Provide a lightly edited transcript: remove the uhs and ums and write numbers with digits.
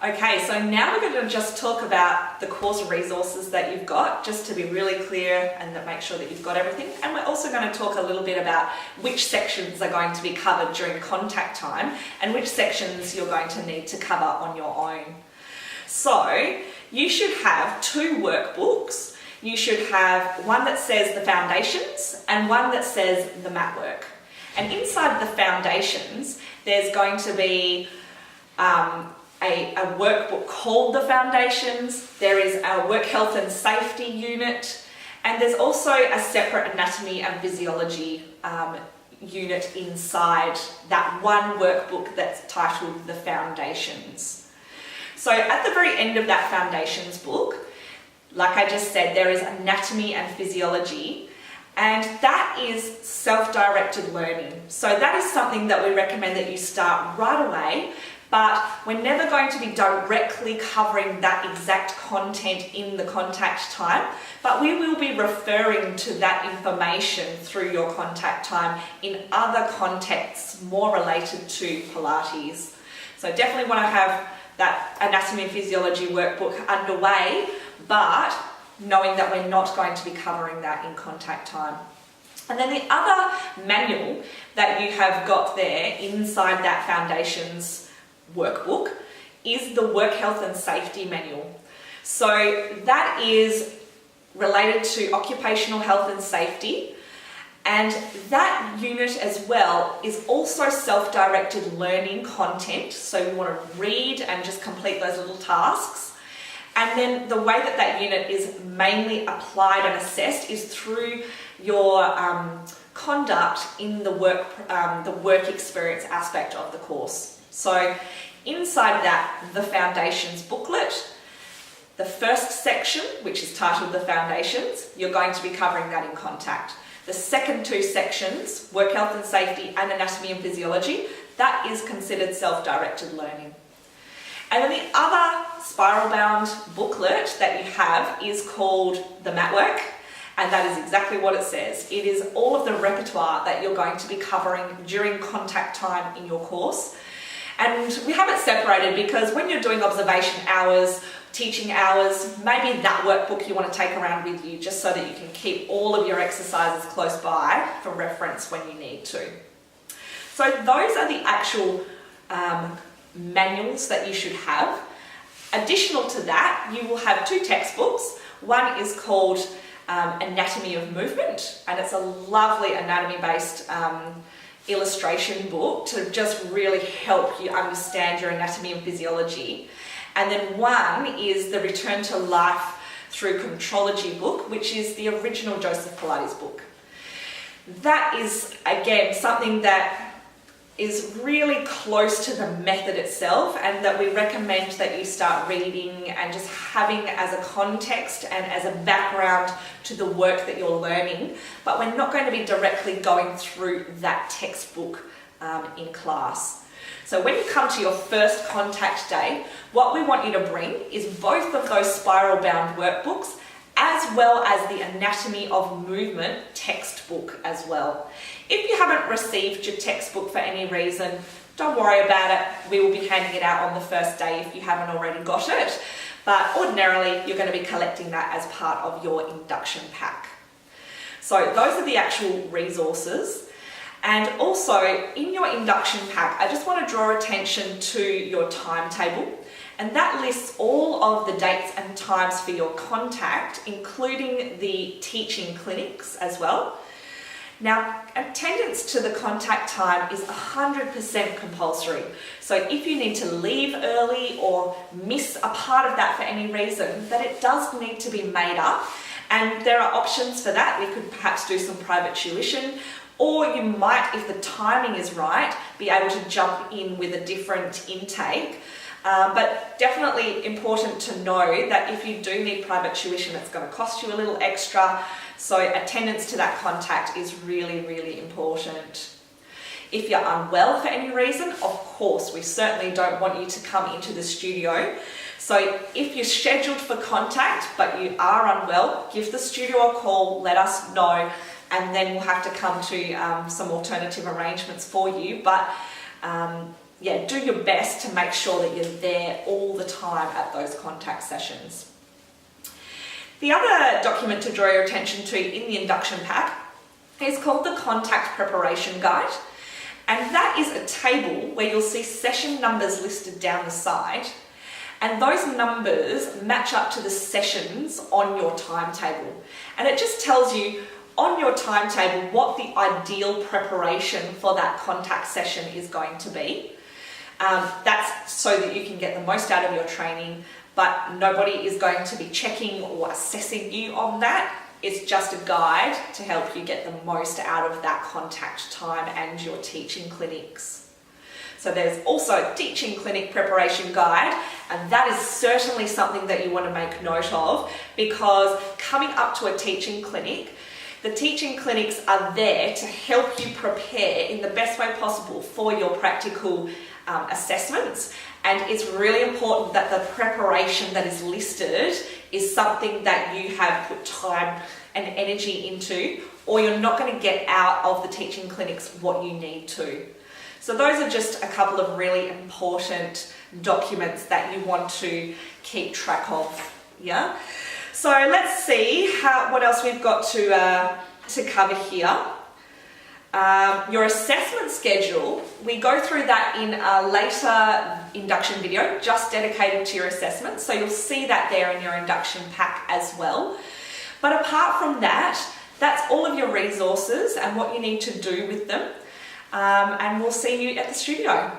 Okay, so now we're going to just talk about the course resources that you've got, just to be really clear and make sure that you've got everything. And we're also going to talk a little bit about which sections are going to be covered during contact time and which sections you're going to need to cover on your own. So you should have 2 workbooks. You should have one that says the foundations and one that says the Matwork. And inside the foundations, there's going to be a workbook called the Foundations. There is a work health and safety unit, and there's also a separate anatomy and physiology unit inside that one workbook that's titled the Foundations. So at the very end of that Foundations book, like I just said, there is anatomy and physiology, and that is self-directed learning. So that is something that we recommend that you start right away. But we're never going to be directly covering that exact content in the contact time, but we will be referring to that information through your contact time in other contexts more related to Pilates. So definitely want to have that anatomy and physiology workbook underway, but knowing that we're not going to be covering that in contact time. And then the other manual that you have got there inside that Foundations workbook is the work health and safety manual. So that is related to occupational health and safety, and that unit as well is also self-directed learning content. So you want to read and just complete those little tasks. And then the way that that unit is mainly applied and assessed is through your conduct in the work experience aspect of the course. So inside that, the Foundations booklet, the first section, which is titled the Foundations, you're going to be covering that in contact. The second 2 sections, work health and safety and anatomy and physiology, that is considered self-directed learning. And then the other spiral-bound booklet that you have is called the Matwork, and that is exactly what it says. It is all of the repertoire that you're going to be covering during contact time in your course. And we have it separated because when you're doing observation hours, teaching hours, maybe that workbook you want to take around with you just so that you can keep all of your exercises close by for reference when you need to. So those are the actual manuals that you should have. Additional to that, you will have 2 textbooks. One is called Anatomy of Movement, and it's a lovely anatomy-based illustration book to just really help you understand your anatomy and physiology. And then one is the Return to Life Through Contrology book, which is the original Joseph Pilates book. That is, again, something that is really close to the method itself, and that we recommend that you start reading and just having as a context and as a background to the work that you're learning. But we're not going to be directly going through that textbook in class. So when you come to your first contact day, what we want you to bring is both of those spiral-bound workbooks as well as the Anatomy of Movement textbook as well. If you haven't received your textbook for any reason, don't worry about it. We will be handing it out on the first day if you haven't already got it. But ordinarily, you're going to be collecting that as part of your induction pack. So those are the actual resources. And also in your induction pack, I just want to draw attention to your timetable. And that lists all of the dates and times for your contact, including the teaching clinics as well. Now, attendance to the contact time is 100% compulsory. So if you need to leave early or miss a part of that for any reason, that it does need to be made up. And there are options for that. We could perhaps do some private tuition, or you might, if the timing is right, be able to jump in with a different intake. But definitely important to know that if you do need private tuition, it's going to cost you a little extra. So attendance to that contact is really, really important. If you're unwell for any reason, of course, we certainly don't want you to come into the studio. So if you're scheduled for contact, but you are unwell, give the studio a call, let us know, and then we'll have to come to some alternative arrangements for you. But yeah, do your best to make sure that you're there all the time at those contact sessions. The other document to draw your attention to in the induction pack is called the Contact Preparation Guide. And that is a table where you'll see session numbers listed down the side. And those numbers match up to the sessions on your timetable. And it just tells you on your timetable what the ideal preparation for that contact session is going to be. That's so that you can get the most out of your training, but nobody is going to be checking or assessing you on that. It's just a guide to help you get the most out of that contact time and your teaching clinics. So there's also a teaching clinic preparation guide, and that is certainly something that you want to make note of, because coming up to a teaching clinic, the teaching clinics are there to help you prepare in the best way possible for your practical assessments. And it's really important that the preparation that is listed is something that you have put time and energy into, or you're not going to get out of the teaching clinics what you need to. So those are just a couple of really important documents that you want to keep track of. Yeah. So let's see what else we've got to cover here. Your assessment schedule, we go through that in a later induction video just dedicated to your assessment. So you'll see that there in your induction pack as well. But apart from that, that's all of your resources and what you need to do with them. And we'll see you at the studio.